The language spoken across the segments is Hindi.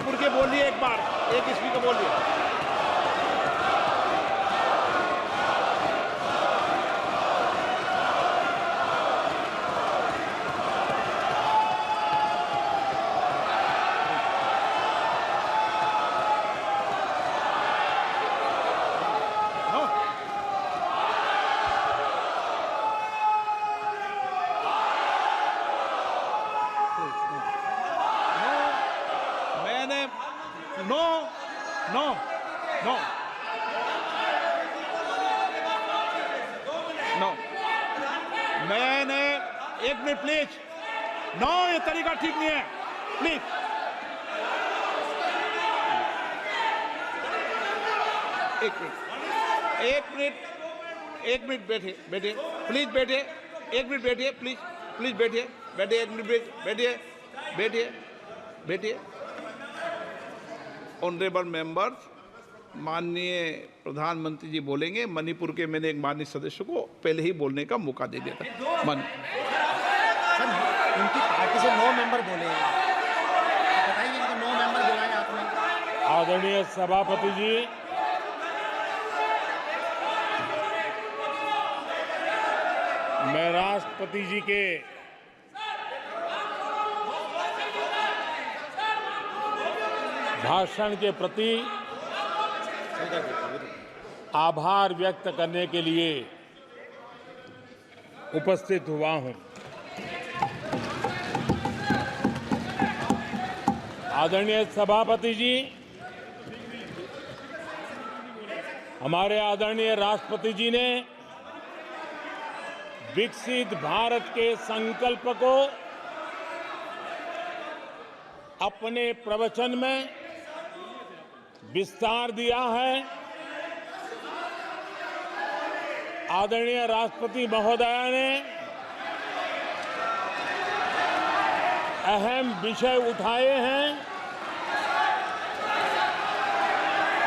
मणिपुर के बोलिए एक बार, एक स्पीकर बोलिए। नो नो नो नो मैंने, एक मिनट प्लीज, नो, ये तरीका ठीक नहीं है, प्लीज। एक मिनट बैठिए, बैठिए प्लीज, बैठिए एक मिनट, बैठिए प्लीज, प्लीज बैठिए, बैठिए एक मिनट, बैठिए बैठिए बैठिए। ऑनरेबल मेंबर्स, माननीय प्रधानमंत्री जी बोलेंगे। मणिपुर के मैंने एक माननीय सदस्य को पहले ही बोलने का मौका दे दिया था। सर, उनकी पार्टी से 9 मेंबर बोले हैं, बताइए इनको 9 मेंबर बुलाए आपने। आदरणीय सभापति जी, मैं राष्ट्रपति जी के भाषण के प्रति आभार व्यक्त करने के लिए उपस्थित हुआ हूं। आदरणीय सभापति जी, हमारे आदरणीय राष्ट्रपति जी ने विकसित भारत के संकल्प को अपने प्रवचन में विस्तार दिया है। आदरणीय राष्ट्रपति महोदया ने अहम विषय उठाए हैं।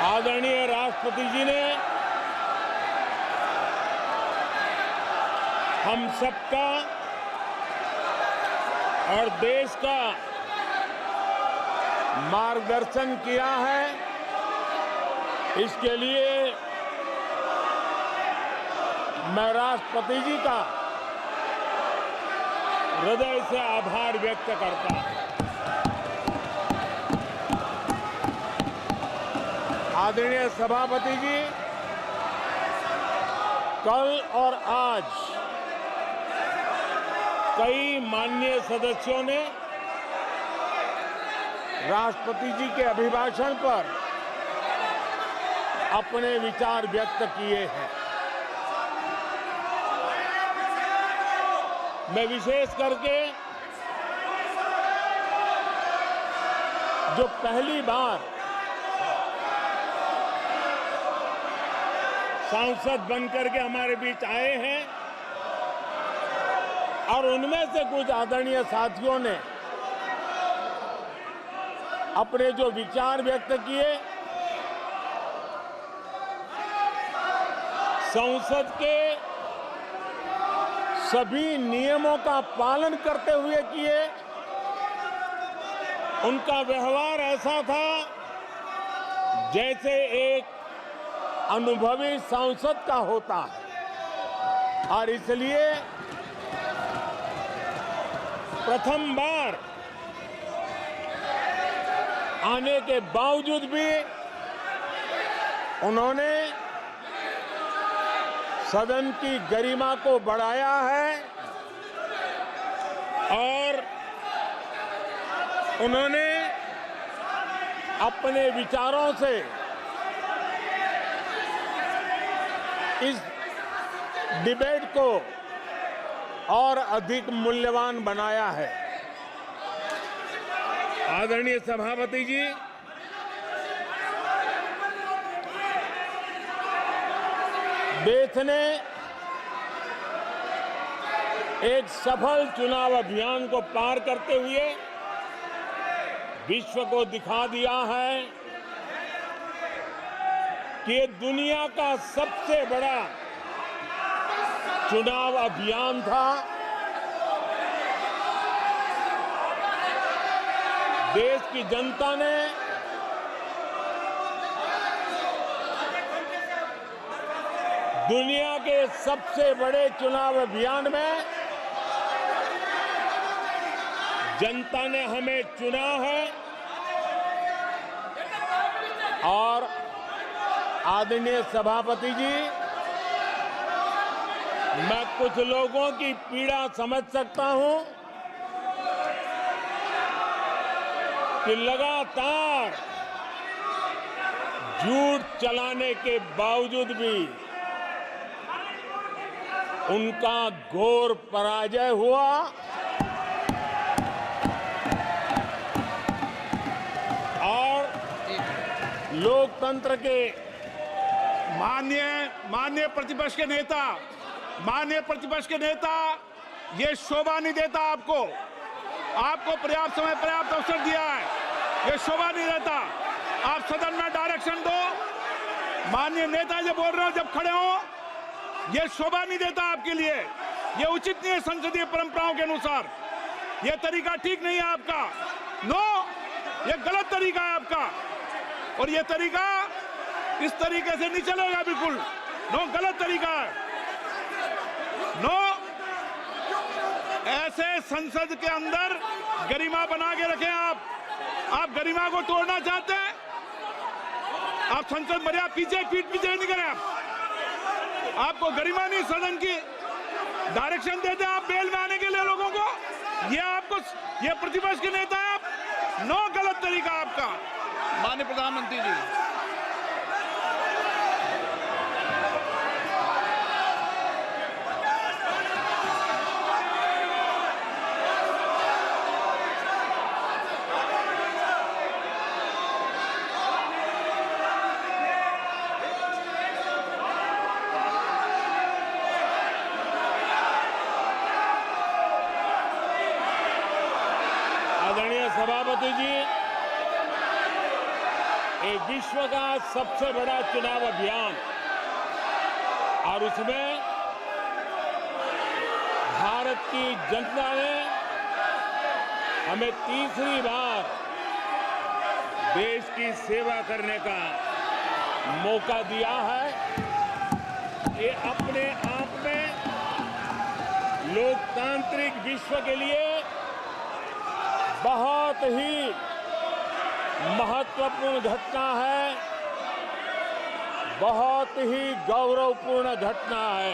आदरणीय राष्ट्रपति जी ने हम सबका और देश का मार्गदर्शन किया है। इसके लिए मैं राष्ट्रपति जी का हृदय से आभार व्यक्त करता हूं। आदरणीय सभापति जी, कल और आज कई माननीय सदस्यों ने राष्ट्रपति जी के अभिभाषण पर अपने विचार व्यक्त किए हैं। मैं विशेष करके जो पहली बार सांसद बनकर के हमारे बीच आए हैं और उनमें से कुछ आदरणीय साथियों ने अपने जो विचार व्यक्त किए, संसद के सभी नियमों का पालन करते हुए किए। उनका व्यवहार ऐसा था जैसे एक अनुभवी सांसद का होता है और इसलिए प्रथम बार आने के बावजूद भी उन्होंने सदन की गरिमा को बढ़ाया है और उन्होंने अपने विचारों से इस डिबेट को और अधिक मूल्यवान बनाया है। आदरणीय सभापति जी, देश ने एक सफल चुनाव अभियान को पार करते हुए विश्व को दिखा दिया है कि ये दुनिया का सबसे बड़ा चुनाव अभियान था। देश की जनता ने दुनिया के सबसे बड़े चुनाव अभियान में जनता ने हमें चुना है और आदरणीय सभापति जी, मैं कुछ लोगों की पीड़ा समझ सकता हूं कि लगातार झूठ चलाने के बावजूद भी उनका घोर पराजय हुआ और लोकतंत्र के माननीय प्रतिपक्ष के नेता, ये शोभा नहीं देता आपको पर्याप्त समय पर्याप्त अवसर दिया है, ये शोभा नहीं देता। आप सदन में डायरेक्शन दो। माननीय नेता जो बोल रहे हो जब खड़े हो, ये शोभा नहीं देता आपके लिए, ये उचित नहीं है संसदीय परंपराओं के अनुसार। ये तरीका ठीक नहीं है आपका। नो, ये गलत तरीका है आपका और ये तरीका इस तरीके से नहीं चलेगा बिल्कुल। नो, गलत तरीका है। नो, ऐसे संसद के अंदर गरिमा बना के रखें आप गरिमा को तोड़ना चाहते हैं। आप संसद मर्यादा पीठ पीछे नहीं करें। आपको गरिमा नहीं, सदन की डायरेक्शन देते हैं आप बेल में आने के लिए लोगों को। ये प्रतिपक्ष के नेता है आप। नो, गलत तरीका आपका। माननीय प्रधानमंत्री जी, आदरणीय सभापति जी, ये विश्व का सबसे बड़ा चुनाव अभियान और उसमें भारत की जनता ने हमें तीसरी बार देश की सेवा करने का मौका दिया है। ये अपने आप में लोकतांत्रिक विश्व के लिए बहुत ही महत्वपूर्ण घटना है, बहुत ही गौरवपूर्ण घटना है।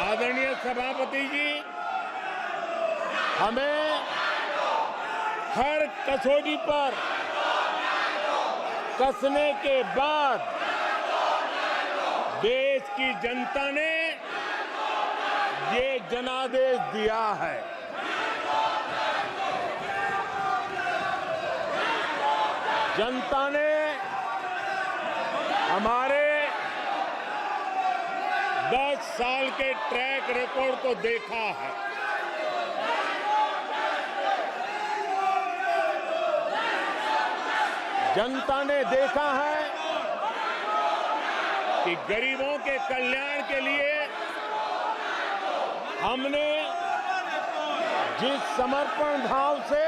आदरणीय सभापति जी, हमें हर कसौटी पर कसने के बाद देश की जनता ने ये जनादेश दिया है। जनता ने हमारे 10 साल के ट्रैक रिकॉर्ड को देखा है। जनता ने देखा है कि गरीबों के कल्याण के लिए हमने जिस समर्पण भाव से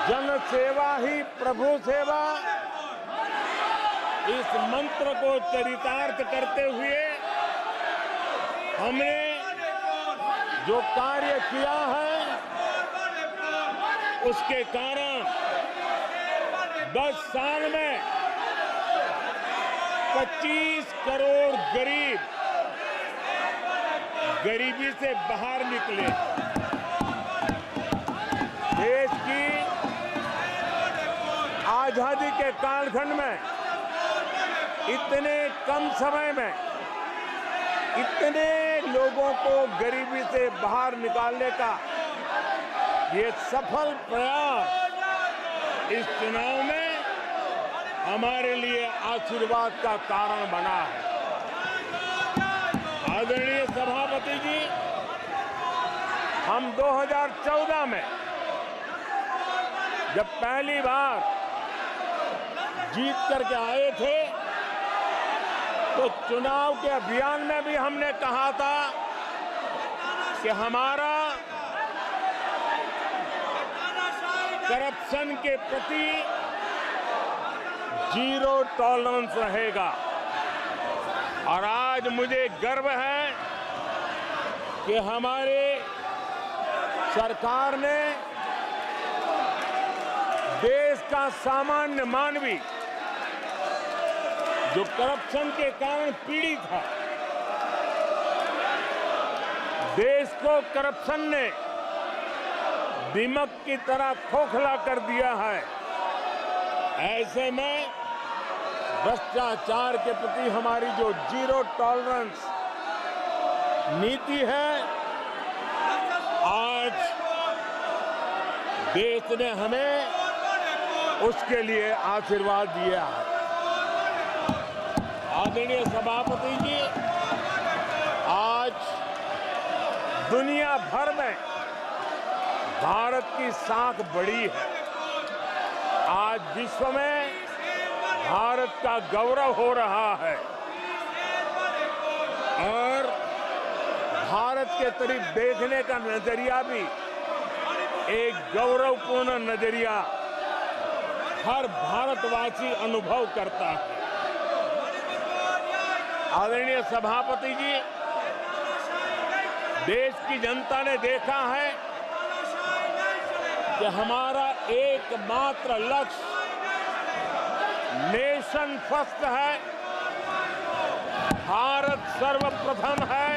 जन सेवा ही प्रभु सेवा इस मंत्र को चरितार्थ करते हुए हमने जो कार्य किया है, उसके कारण 10 साल में 25 करोड़ गरीब गरीबी से बाहर निकले। देश की आजादी के कालखंड में इतने कम समय में इतने लोगों को गरीबी से बाहर निकालने का ये सफल प्रयास इस चुनाव में हमारे लिए आशीर्वाद का कारण बना है। आदरणीय सभापति जी, हम 2014 में जब पहली बार जीत करके आए थे तो चुनाव के अभियान में भी हमने कहा था कि हमारा करप्शन के प्रति जीरो टॉलरेंस रहेगा। और आज मुझे गर्व है कि हमारे सरकार ने देश का सामान्य मानवी जो करप्शन के कारण पीड़ित है, देश को करप्शन ने दीमक की तरह खोखला कर दिया है। ऐसे में भ्रष्टाचार के प्रति हमारी जो जीरो टॉलरेंस नीति है, आज देश ने हमें उसके लिए आशीर्वाद दिया है। आदरणीय सभापति जी, आज दुनिया भर में भारत की साख बढ़ी है। आज विश्व में भारत का गौरव हो रहा है और भारत के तरफ देखने का नजरिया भी एक गौरवपूर्ण नजरिया हर भारतवासी अनुभव करता है। आदरणीय सभापति जी, देश की जनता ने देखा है कि हमारा एकमात्र लक्ष्य नेशन फर्स्ट है, भारत सर्वप्रथम है।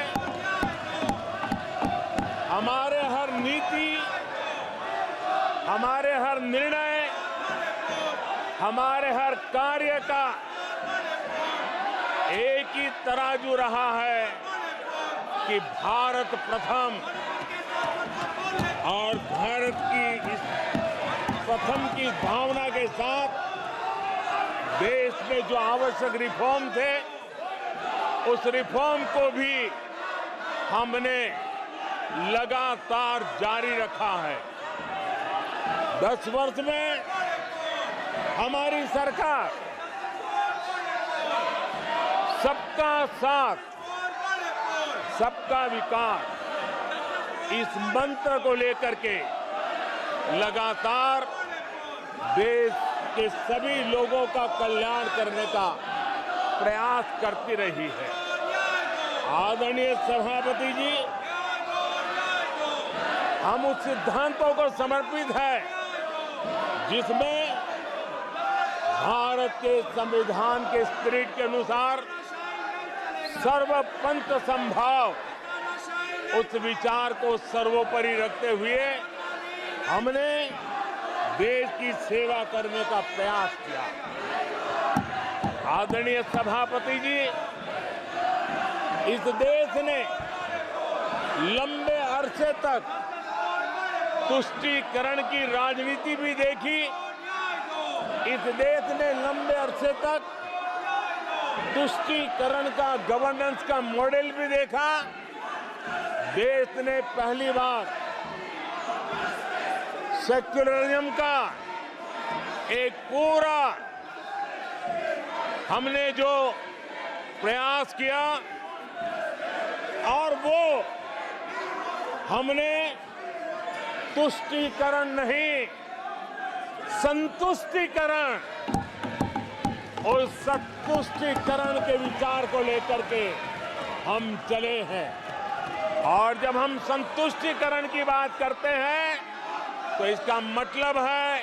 हमारे हर नीति, हमारे हर निर्णय, हमारे हर कार्य का एक ही तराजू रहा है कि भारत प्रथम। और भारत की इस प्रथम की भावना के साथ देश में जो आवश्यक रिफॉर्म थे, उस रिफॉर्म को भी हमने लगातार जारी रखा है। 10 वर्ष में हमारी सरकार सबका साथ, सबका विकास, इस मंत्र को लेकर के लगातार देश के सभी लोगों का कल्याण करने का प्रयास करती रही है। आदरणीय सभापति जी, हम उस सिद्धांतों को समर्पित है जिसमें भारत के संविधान के स्पिरिट के अनुसार सर्वपंथ संभाव, उस विचार को सर्वोपरि रखते हुए हमने देश की सेवा करने का प्रयास किया। आदरणीय सभापति जी, इस देश ने लंबे अरसे तक तुष्टीकरण की राजनीति भी देखी। इस देश ने लंबे अरसे तक तुष्टीकरण का गवर्नेंस का मॉडल भी देखा। देश ने पहली बार सेक्युलरिज्म का एक पूरा हमने जो प्रयास किया, और वो हमने तुष्टीकरण नहीं, संतुष्टीकरण और संतुष्टीकरण के विचार को लेकर के हम चले हैं। और जब हम संतुष्टीकरण की बात करते हैं तो इसका मतलब है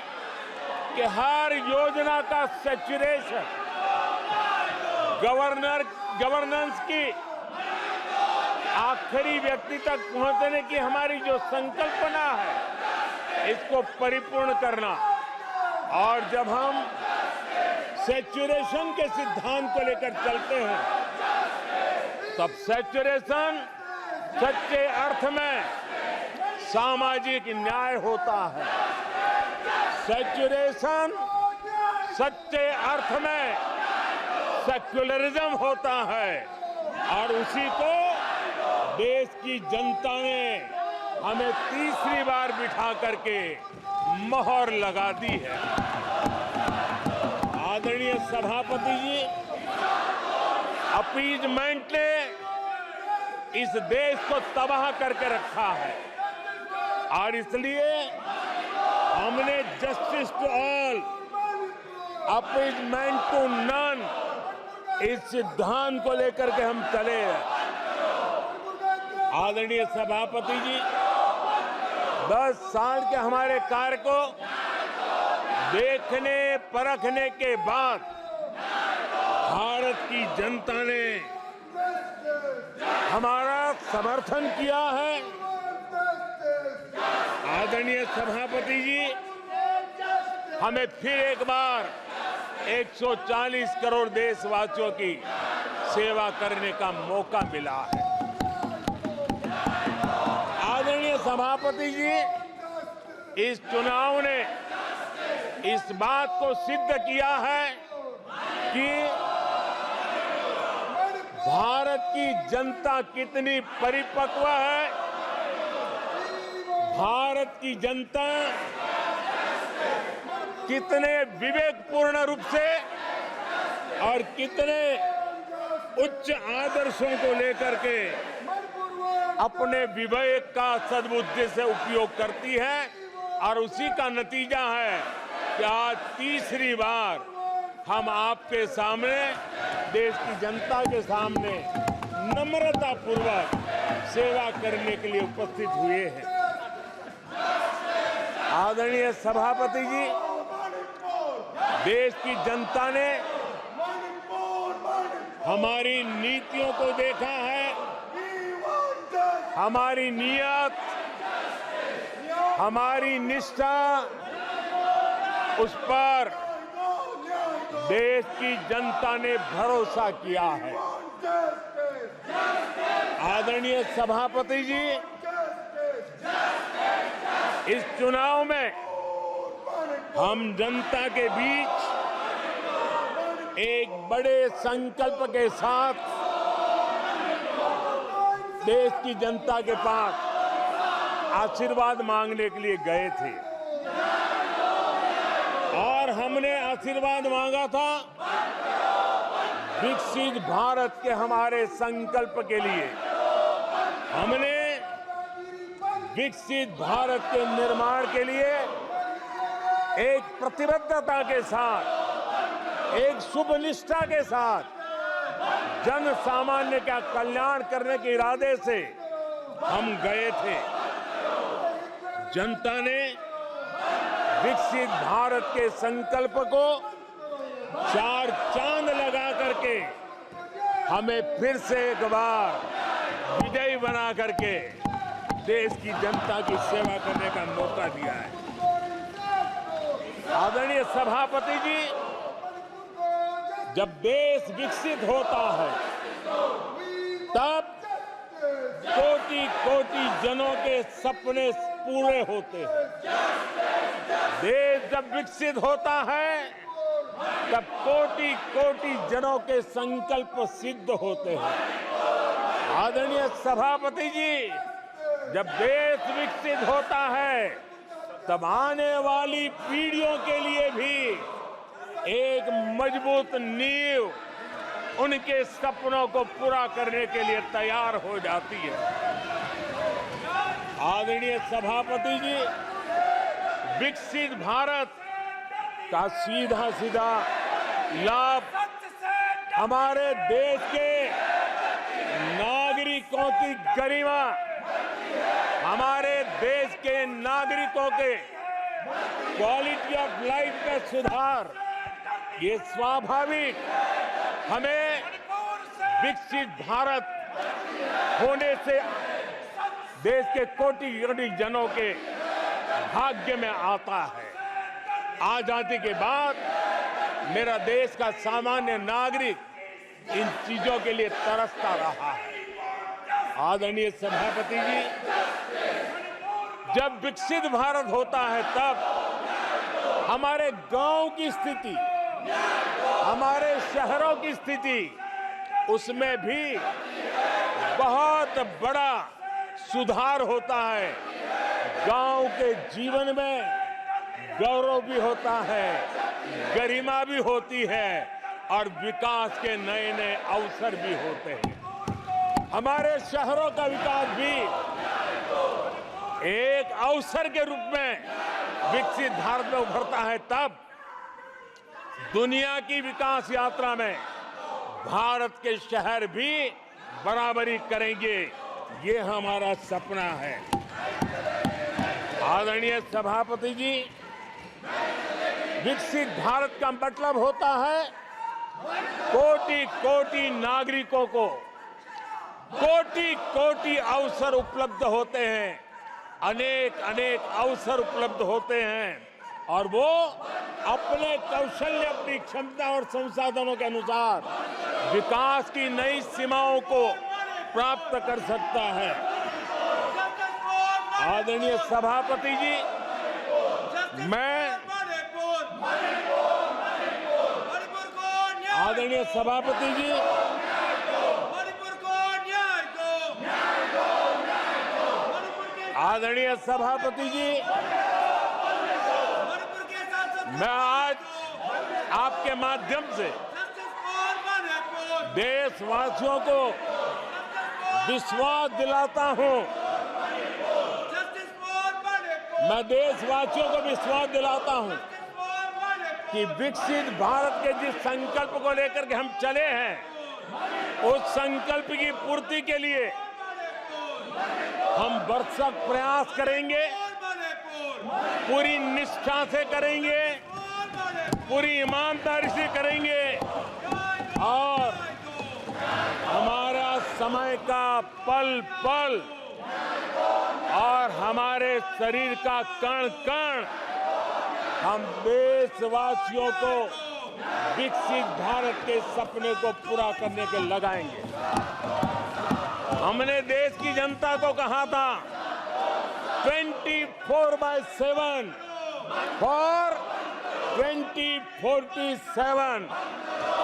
कि हर योजना का सैचुरेशन, गवर्नेंस की आखिरी व्यक्ति तक पहुंचने की हमारी जो संकल्पना है, इसको परिपूर्ण करना। और जब हम सैचुरेशन के सिद्धांत को लेकर चलते हैं, तब सैचुरेशन सच्चे अर्थ में सामाजिक न्याय होता है। सैचुरेशन सच्चे अर्थ में सेक्युलरिज्म होता है। और उसी को देश की जनता ने हमें तीसरी बार बिठा करके मोहर लगा दी है। आदरणीय सभापति जी, अपीजमेंट ने इस देश को तबाह करके रखा है और इसलिए हमने justice to all appeasement to none, इस सिद्धांत को लेकर के हम चले हैं। आदरणीय सभापति जी, 10 साल के हमारे कार्य को देखने परखने के बाद भारत की जनता ने हमारा समर्थन किया है। आदरणीय सभापति जी, हमें फिर एक बार 140 करोड़ देशवासियों की सेवा करने का मौका मिला है। आदरणीय सभापति जी, इस चुनाव ने इस बात को सिद्ध किया है कि भारत की जनता कितनी परिपक्व है। भारत की जनता कितने विवेकपूर्ण रूप से और कितने उच्च आदर्शों को लेकर के अपने विवेक का सद्बुद्धि से उपयोग करती है, और उसी का नतीजा है कि आज तीसरी बार हम आपके सामने, देश की जनता के सामने नम्रता पूर्वक सेवा करने के लिए उपस्थित हुए हैं। आदरणीय सभापति जी, देश की जनता ने हमारी नीतियों को देखा है, हमारी नियत, हमारी निष्ठा, उस पर देश की जनता ने भरोसा किया है। आदरणीय सभापति जी, इस चुनाव में हम जनता के बीच एक बड़े संकल्प के साथ देश की जनता के पास आशीर्वाद मांगने के लिए गए थे, और हमने आशीर्वाद मांगा था विकसित भारत के हमारे संकल्प के लिए। हमने विकसित भारत के निर्माण के लिए एक प्रतिबद्धता के साथ, एक शुभ निष्ठा के साथ जन सामान्य का कल्याण करने के इरादे से हम गए थे। जनता ने विकसित भारत के संकल्प को 4 चांद लगा करके हमें फिर से एक बार विजयी बना करके देश की जनता की सेवा करने का मौका दिया है। आदरणीय सभापति जी, जब देश विकसित होता है तब कोटि कोटि जनों के सपने पूरे होते हैं। देश जब विकसित होता है तब कोटि कोटि जनों के संकल्प सिद्ध होते हैं। आदरणीय सभापति जी, जब देश विकसित होता है तब आने वाली पीढ़ियों के लिए भी एक मजबूत नींव उनके सपनों को पूरा करने के लिए तैयार हो जाती है। आदरणीय सभापति जी, विकसित भारत का सीधा सीधा लाभ हमारे देश के नागरिकों की गरिमा, हमारे देश के नागरिकों के क्वालिटी ऑफ लाइफ में सुधार, ये स्वाभाविक हमें विकसित भारत होने से देश के कोटि कोटि जनों के भाग्य में आता है। आजादी के बाद मेरा देश का सामान्य नागरिक इन चीजों के लिए तरसता रहा है। आदरणीय सभापति जी, जब विकसित भारत होता है तब हमारे गांव की स्थिति, हमारे शहरों की स्थिति, उसमें भी बहुत बड़ा सुधार होता है। गांव के जीवन में गौरव भी होता है, गरिमा भी होती है और विकास के नए नए अवसर भी होते हैं। हमारे शहरों का विकास भी एक अवसर के रूप में विकसित भारत में उभरता है तब दुनिया की विकास यात्रा में भारत के शहर भी बराबरी करेंगे, ये हमारा सपना है। आदरणीय सभापति जी, विकसित भारत का मतलब होता है कोटि कोटि नागरिकों को कोटि कोटि अवसर उपलब्ध होते हैं, अनेक अनेक अवसर उपलब्ध होते हैं और वो अपने कौशल्य, अपनी क्षमता और संसाधनों के अनुसार विकास की नई सीमाओं को प्राप्त कर सकता है। आदरणीय सभापति जी, आदरणीय सभापति जी, आदरणीय सभापति जी, मैं आज आपके माध्यम से देशवासियों को विश्वास दिलाता हूं, मैं देशवासियों को विश्वास दिलाता हूं कि विकसित भारत के जिस संकल्प को लेकर के हम चले हैं, उस संकल्प की पूर्ति के लिए हम भरसक प्रयास करेंगे, पूरी निष्ठा से करेंगे, पूरी ईमानदारी से करेंगे और हमारा समय का पल पल और हमारे शरीर का कण कण हम देशवासियों को विकसित भारत के सपने को पूरा करने के लगाएंगे। हमने देश की जनता को कहा था 24/7 फॉर 2047।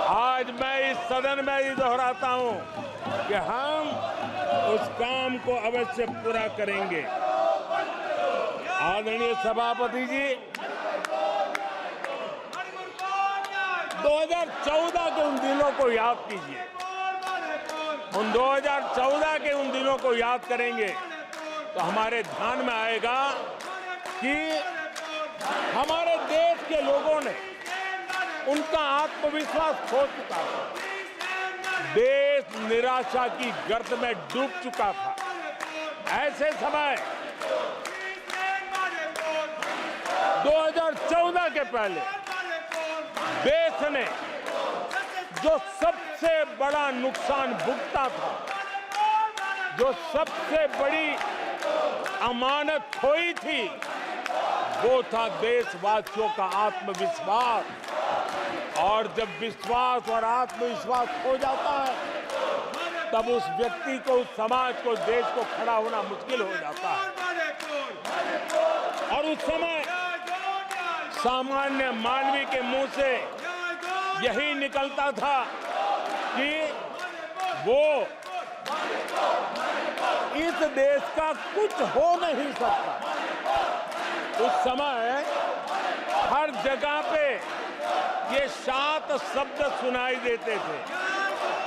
आज मैं इस सदन में ही दोहराता हूं कि हम उस काम को अवश्य पूरा करेंगे। आदरणीय सभापति जी, 2014 के उन दिनों को याद कीजिए। उन 2014 के उन दिनों को याद करेंगे तो हमारे ध्यान में आएगा कि हमारे देश के लोगों ने उनका आत्मविश्वास खो चुका था, देश निराशा की गर्त में डूब चुका था। ऐसे समय 2014 के पहले देश ने जो सबसे बड़ा नुकसान भुगता था, जो सबसे बड़ी अमानत खोई थी, वो था देशवासियों का आत्मविश्वास। और जब विश्वास और आत्मविश्वास खो जाता है, तब उस व्यक्ति को, उस समाज को, देश को खड़ा होना मुश्किल हो जाता है। और उस समय सामान्य मानवी के मुंह से यही निकलता था कि वो इस देश का कुछ हो नहीं सकता। उस समय हर जगह पे ये 7 शब्द सुनाई देते थे,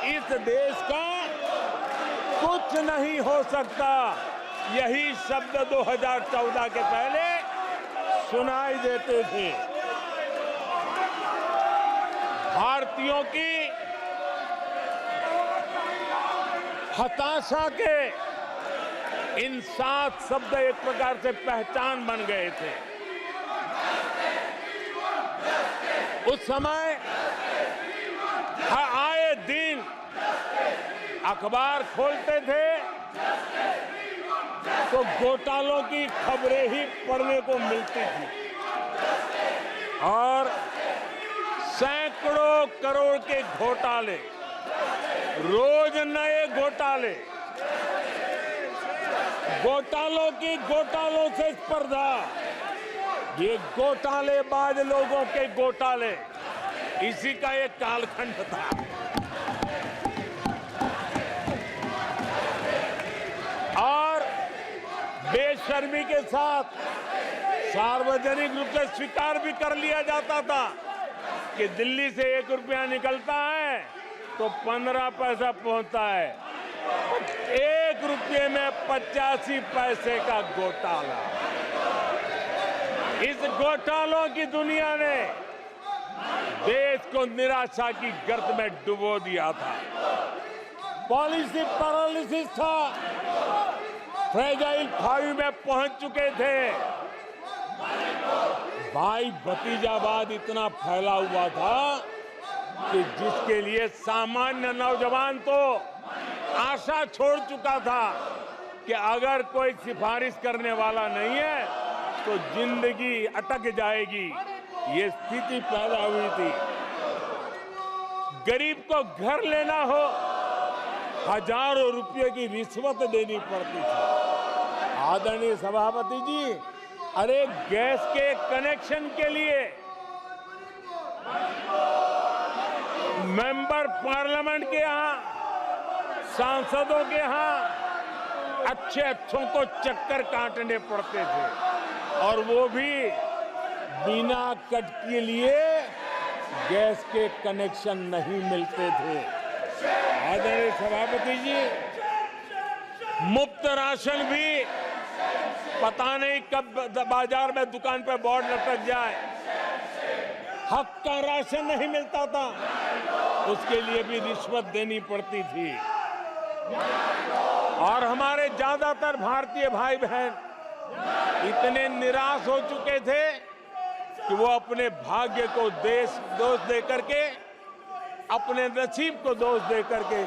इस देश का कुछ नहीं हो सकता। यही शब्द 2014 के पहले सुनाई देते थे। भारतीयों की हताशा के इन 7 शब्द एक प्रकार से पहचान बन गए थे। उस समय आए दिन अखबार खोलते थे तो घोटालों की खबरें ही पढ़ने को मिलती थी और सैकड़ों करोड़ के घोटाले, रोज नए घोटाले, घोटालों से स्पर्धा, ये घोटालेबाज लोगों के घोटाले, इसी का एक कालखंड था। और बेशर्मी के साथ सार्वजनिक रूप से स्वीकार भी कर लिया जाता था कि दिल्ली से 1 रुपया निकलता है तो 15 पैसा पहुंचता है। 1 रुपये में 85 पैसे का घोटाला। इस घोटालों की दुनिया ने देश को निराशा की गर्त में डुबो दिया था। पॉलिसी पैरालिसिस था, फ्रेजाइल 5 में पहुंच चुके थे। भाई भतीजावाद इतना फैला हुआ था कि जिसके लिए सामान्य नौजवान तो आशा छोड़ चुका था कि अगर कोई सिफारिश करने वाला नहीं है तो जिंदगी अटक जाएगी। ये स्थिति पैदा हुई थी। गरीब को घर लेना हो, हजारों रुपए की रिश्वत देनी पड़ती थी। आदरणीय सभापति जी, अरे गैस के कनेक्शन के लिए मेंबर पार्लियामेंट के यहाँ, सांसदों के यहाँ अच्छों को चक्कर काटने पड़ते थे, और वो भी बिना कट के लिए गैस के कनेक्शन नहीं मिलते थे। आदरणीय सभापति जी, मुफ्त राशन भी पता नहीं कब बाजार में दुकान पर बोर्ड लटक जाए, हक का राशन नहीं मिलता था, उसके लिए भी रिश्वत देनी पड़ती थी। और हमारे ज्यादातर भारतीय भाई बहन इतने निराश हो चुके थे कि वो अपने भाग्य को दोष दे करके, अपने नसीब को दोष दे करके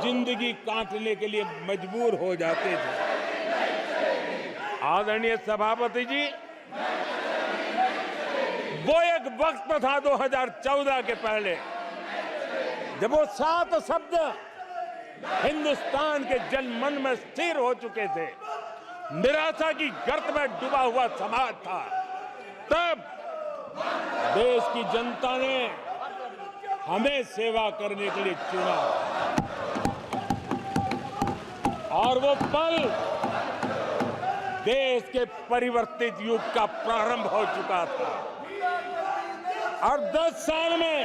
जिंदगी काटने के लिए मजबूर हो जाते थे। आदरणीय सभापति जी, वो एक वक्त था 2014 के पहले, जब वो 7 शब्द हिंदुस्तान के जनमन में स्थिर हो चुके थे। निराशा की गर्त में डूबा हुआ समाज था। तब देश की जनता ने हमें सेवा करने के लिए चुना, और वो पल देश के परिवर्तित युग का प्रारंभ हो चुका था। और 10 साल में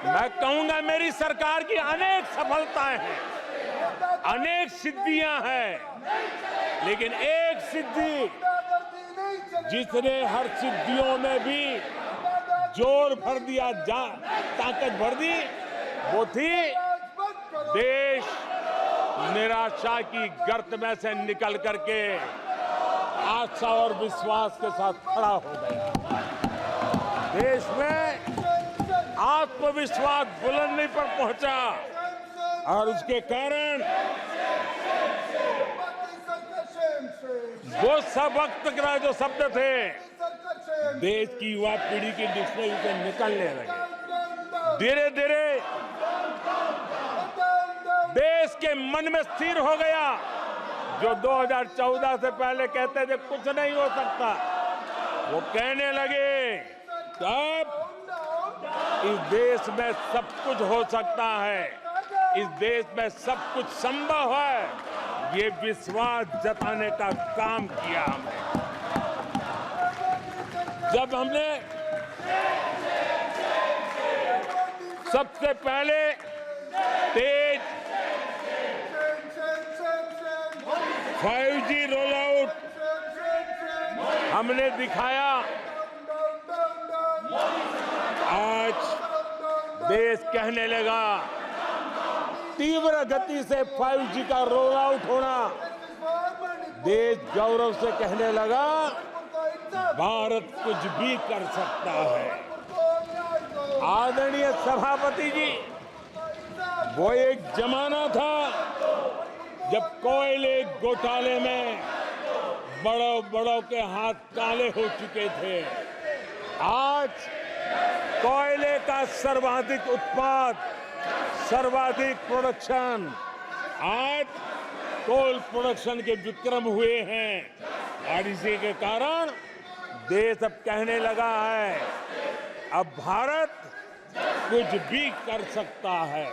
मैं कहूंगा मेरी सरकार की अनेक सफलताएं हैं, अनेक सिद्धियां हैं, लेकिन एक सिद्धि जिसने हर सिद्धियों में भी जोर भर दिया, ताकत भर दी, वो थी देश निराशा की गर्त में से निकल करके आशा और विश्वास के साथ खड़ा हो गया। देश में आत्मविश्वास बुलंदी पर पहुंचा, और उसके कारण वो सब वक्त का जो शब्द थे देश की युवा पीढ़ी की डिक्शनरी से निकलने लगे। धीरे धीरे देश के मन में स्थिर हो गया। जो 2014 से पहले कहते थे कुछ नहीं हो सकता, वो कहने लगे तब इस देश में सब कुछ हो सकता है, इस देश में सब कुछ संभव है। ये विश्वास जताने का काम किया हमने। जब हमने सबसे पहले तेज 5G रोल आउट हमने दिखाया, आज देश कहने लगा तीव्र गति से 5G का रोल आउट होना। देश गौरव से कहने लगा भारत कुछ भी कर सकता है। आदरणीय सभापति जी, वो एक जमाना था जब कोयले घोटाले में बड़ों के हाथ काले हो चुके थे। आज कोयले का सर्वाधिक उत्पाद, सर्वाधिक प्रोडक्शन, आज कोल प्रोडक्शन के विक्रम हुए हैं, और इसी के कारण देश अब कहने लगा है अब भारत कुछ भी कर सकता है।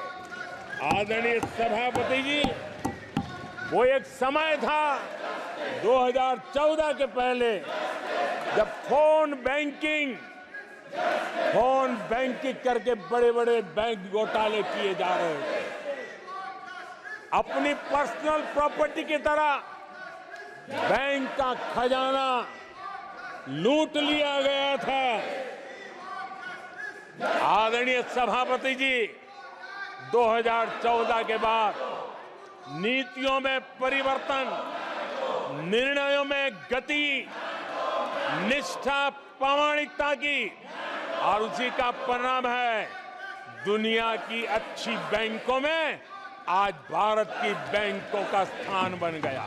आदरणीय सभापति जी, वो एक समय था 2014 के पहले जब फोन बैंकिंग करके बड़े बड़े बैंक घोटाले किए जा रहे थे। अपनी पर्सनल प्रॉपर्टी की तरह बैंक का खजाना लूट लिया गया था। आदरणीय सभापति जी, 2014 के बाद नीतियों में परिवर्तन, निर्णयों में गति, निष्ठा, प्रामाणिकता की, और उसी का परिणाम है दुनिया की अच्छी बैंकों में आज भारत की बैंकों का स्थान बन गया।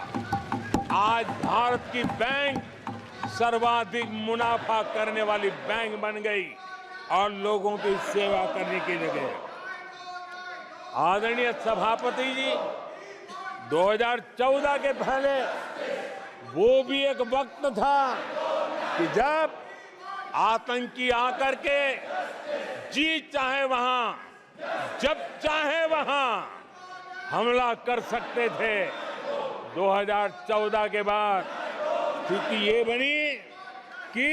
आज भारत की बैंक सर्वाधिक मुनाफा करने वाली बैंक बन गई और लोगों की सेवा करने की जगह। आदरणीय सभापति जी, 2014 के पहले वो भी एक वक्त था कि जब आतंकी आकर के जी चाहे वहां, जब चाहे वहां हमला कर सकते थे। 2014 के बाद स्थिति ये बनी कि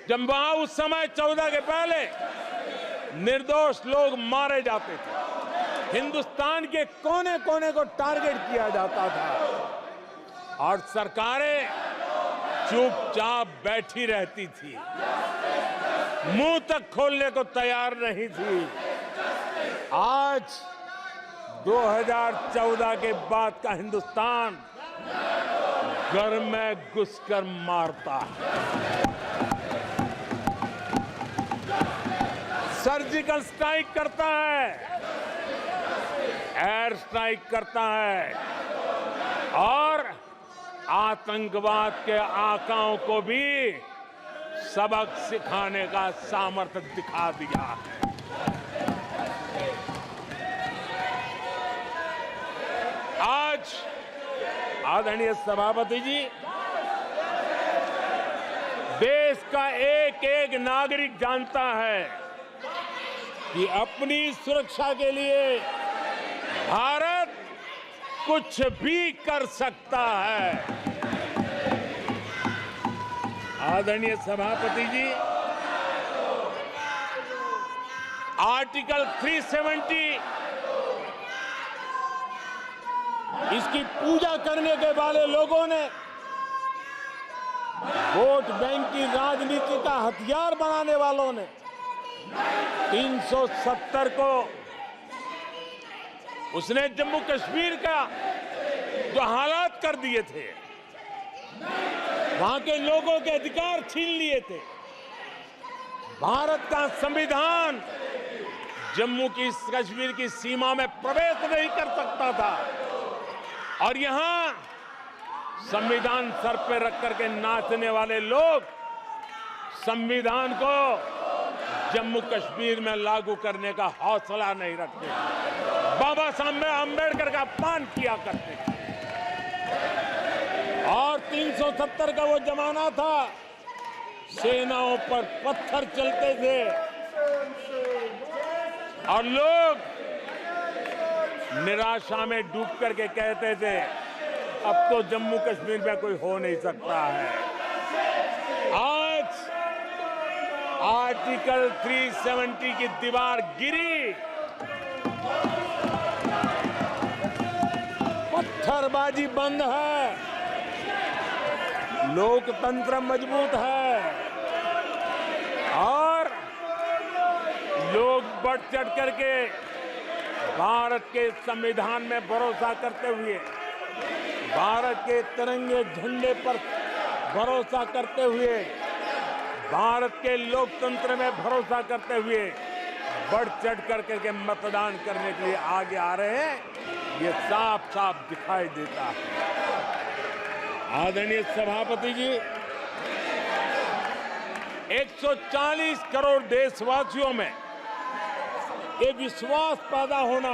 जब वहां उस समय 14 के पहले निर्दोष लोग मारे जाते थे, हिंदुस्तान के कोने कोने को टारगेट किया जाता था और सरकारें चुपचाप बैठी रहती थी, मुंह तक खोलने को तैयार नहीं थी। आज 2014 के बाद का हिंदुस्तान घर में घुसकर मारता है, सर्जिकल स्ट्राइक करता है, एयर स्ट्राइक करता है और आतंकवाद के आकाओं को भी सबक सिखाने का सामर्थ्य दिखा दिया है। आज आदरणीय सभापति जी, देश का एक एक नागरिक जानता है कि अपनी सुरक्षा के लिए भारत कुछ भी कर सकता है। आदरणीय सभापति जी, आर्टिकल 370 इसकी पूजा करने के वाले लोगों ने, वोट बैंक की राजनीति का हथियार बनाने वालों ने 370 को उसने जम्मू कश्मीर का जो हालात कर दिए थे, वहां के लोगों के अधिकार छीन लिए थे। भारत का संविधान जम्मू की कश्मीर की सीमा में प्रवेश नहीं कर सकता था और यहां संविधान सर पे रख करके नाचने वाले लोग संविधान को जम्मू कश्मीर में लागू करने का हौसला नहीं रखते, बाबा साहब अंबेडकर का अपमान किया करते थे। और 370 का वो जमाना था, सेनाओं पर पत्थर चलते थे और लोग निराशा में डूब करके कहते थे अब तो जम्मू कश्मीर में कोई हो नहीं सकता है। आज आर्टिकल 370 की दीवार गिरी, पत्थरबाजी बंद है, लोकतंत्र मजबूत है और लोग बढ़ चढ़ करके भारत के संविधान में भरोसा करते हुए, भारत के तिरंगे झंडे पर भरोसा करते हुए, भारत के लोकतंत्र में भरोसा करते हुए बढ़ चढ़ करके मतदान करने के लिए आगे आ रहे हैं। ये साफ साफ दिखाई देता है। आदरणीय सभापति जी, 140 करोड़ देशवासियों में ये विश्वास पैदा होना,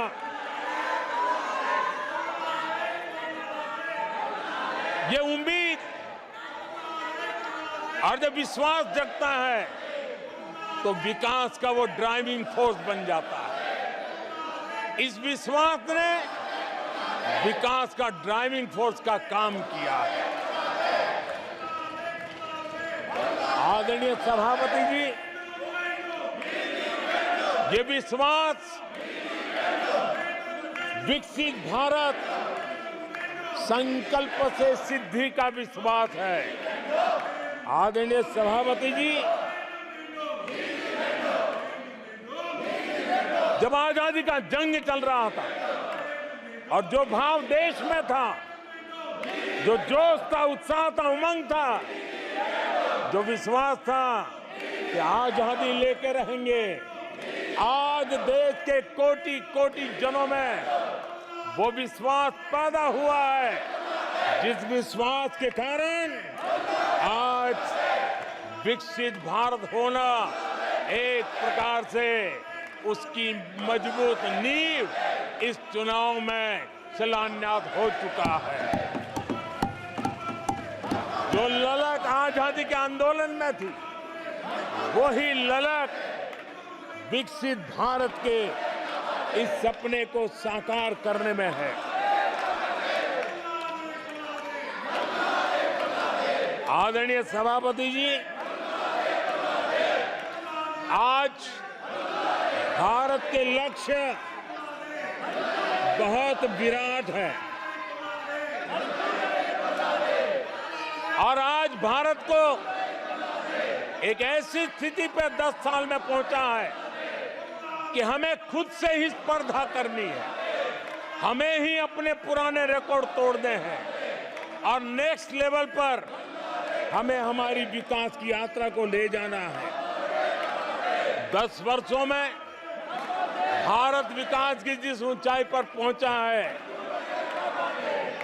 ये उम्मीद और जब विश्वास जगता है तो विकास का वो ड्राइविंग फोर्स बन जाता है। इस विश्वास ने विकास का ड्राइविंग फोर्स का काम किया है। आदरणीय सभापति जी, ये विश्वास विकसित भारत संकल्प से सिद्धि का विश्वास है। आदरणीय सभापति जी, जब आजादी का जंग चल रहा था और जो भाव देश में था, जो जोश था, उत्साह था, उमंग था, जो विश्वास था कि आजादी लेके रहेंगे, आज देश के कोटि कोटि जनों में वो विश्वास पैदा हुआ है, जिस विश्वास के कारण आज विकसित भारत होना एक प्रकार से उसकी मजबूत नींव इस चुनाव में शिलान्यास हो चुका है। जो ललक आजादी के आंदोलन में थी, वही ललक विकसित भारत के इस सपने को साकार करने में है। आदरणीय सभापति जी, आज भारत के लक्ष्य बहुत विराट है और आज भारत को एक ऐसी स्थिति पे 10 साल में पहुंचा है कि हमें खुद से ही स्पर्धा करनी है, हमें ही अपने पुराने रिकॉर्ड तोड़ने हैं और नेक्स्ट लेवल पर हमें हमारी विकास की यात्रा को ले जाना है। 10 वर्षों में भारत विकास की जिस ऊंचाई पर पहुंचा है,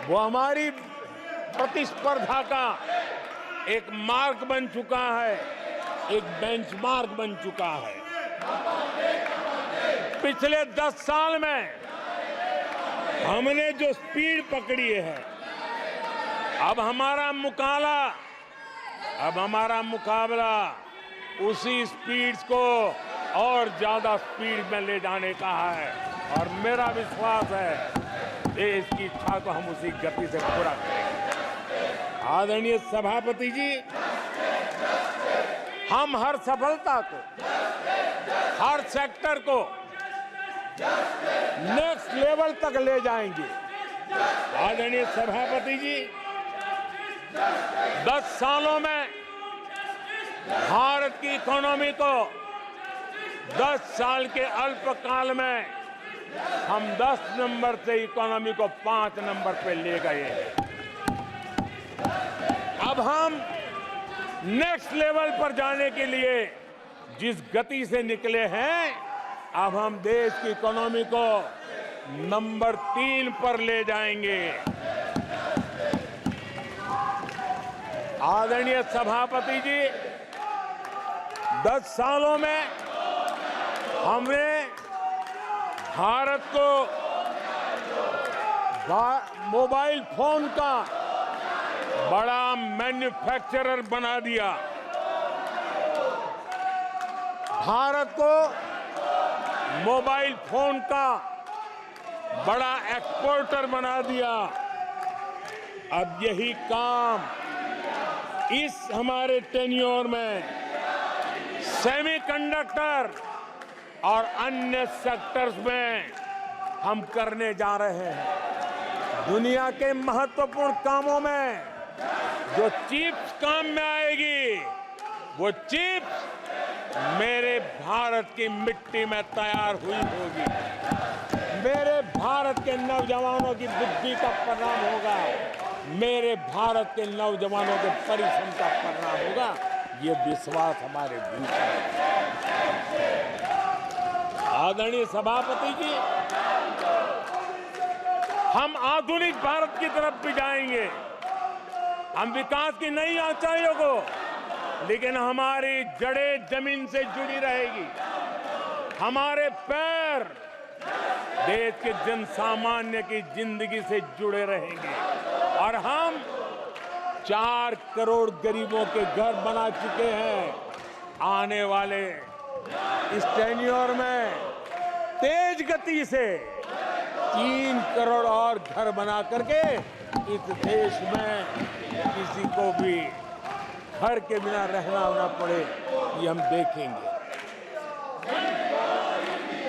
वो हमारी प्रतिस्पर्धा का एक मार्ग बन चुका है, एक बेंचमार्क बन चुका है। पिछले 10 साल में हमने जो स्पीड पकड़ी है, अब हमारा मुकाबला उसी स्पीड को और ज्यादा स्पीड में ले जाने का है और मेरा विश्वास है देश की इच्छा को हम उसी गति से पूरा करेंगे। आदरणीय सभापति जी, हम हर सफलता को, हर सेक्टर को नेक्स्ट लेवल तक ले जाएंगे। आदरणीय सभापति जी, 10 सालों में भारत की इकोनॉमी को 10 साल के अल्पकाल में हम 10 नंबर से इकोनॉमी को 5 नंबर पे ले गए हैं। अब हम नेक्स्ट लेवल पर जाने के लिए जिस गति से निकले हैं, अब हम देश की इकोनॉमी को नंबर 3 पर ले जाएंगे। आदरणीय सभापति जी, 10 सालों में हमने भारत को मोबाइल फोन का बड़ा मैन्युफैक्चरर बना दिया, भारत को मोबाइल फोन का बड़ा एक्सपोर्टर बना दिया। अब यही काम इस हमारे टेन्योर में सेमीकंडक्टर और अन्य सेक्टर्स में हम करने जा रहे हैं। दुनिया के महत्वपूर्ण कामों में जो चिप्स काम में आएगी, वो चिप्स मेरे भारत की मिट्टी में तैयार हुई होगी, मेरे भारत के नौजवानों की बुद्धि का परिणाम होगा, मेरे भारत के नौजवानों के परिश्रम का परिणाम होगा। ये विश्वास हमारे भीतर है। आदरणीय सभापति जी, हम आधुनिक भारत की तरफ भी जाएंगे, हम विकास की नई ऊंचाइयों को, लेकिन हमारी जड़ें जमीन से जुड़ी रहेगी, हमारे पैर देश के जन सामान्य की जिंदगी से जुड़े रहेंगे और हम 4 करोड़ गरीबों के घर बना चुके हैं। आने वाले इस टेन्योर में तेज गति से 3 करोड़ और घर बना करके इस देश में किसी को भी घर के बिना रहना ना पड़े, ये हम देखेंगे।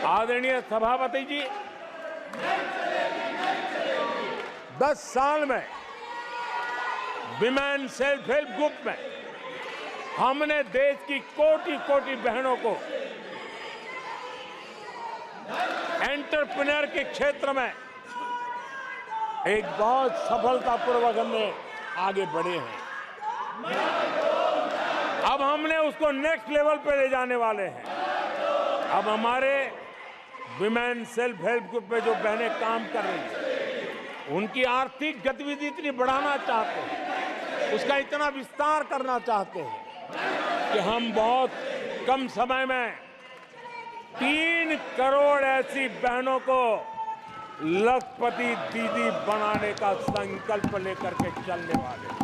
आदरणीय सभापति जी, 10 साल में विमेन सेल्फ हेल्प ग्रुप में हमने देश की कोटि कोटि बहनों को एंटरप्रेन्योर के क्षेत्र में एक बहुत सफलतापूर्वक हमने आगे बढ़े हैं। अब हमने उसको नेक्स्ट लेवल पे ले जाने वाले हैं। अब हमारे विमेन सेल्फ हेल्प ग्रुप में जो बहनें काम कर रही हैं, उनकी आर्थिक गतिविधि इतनी बढ़ाना चाहते हैं, उसका इतना विस्तार करना चाहते हैं कि हम बहुत कम समय में 3 करोड़ ऐसी बहनों को लखपति दीदी बनाने का संकल्प लेकर के चलने वाले हैं।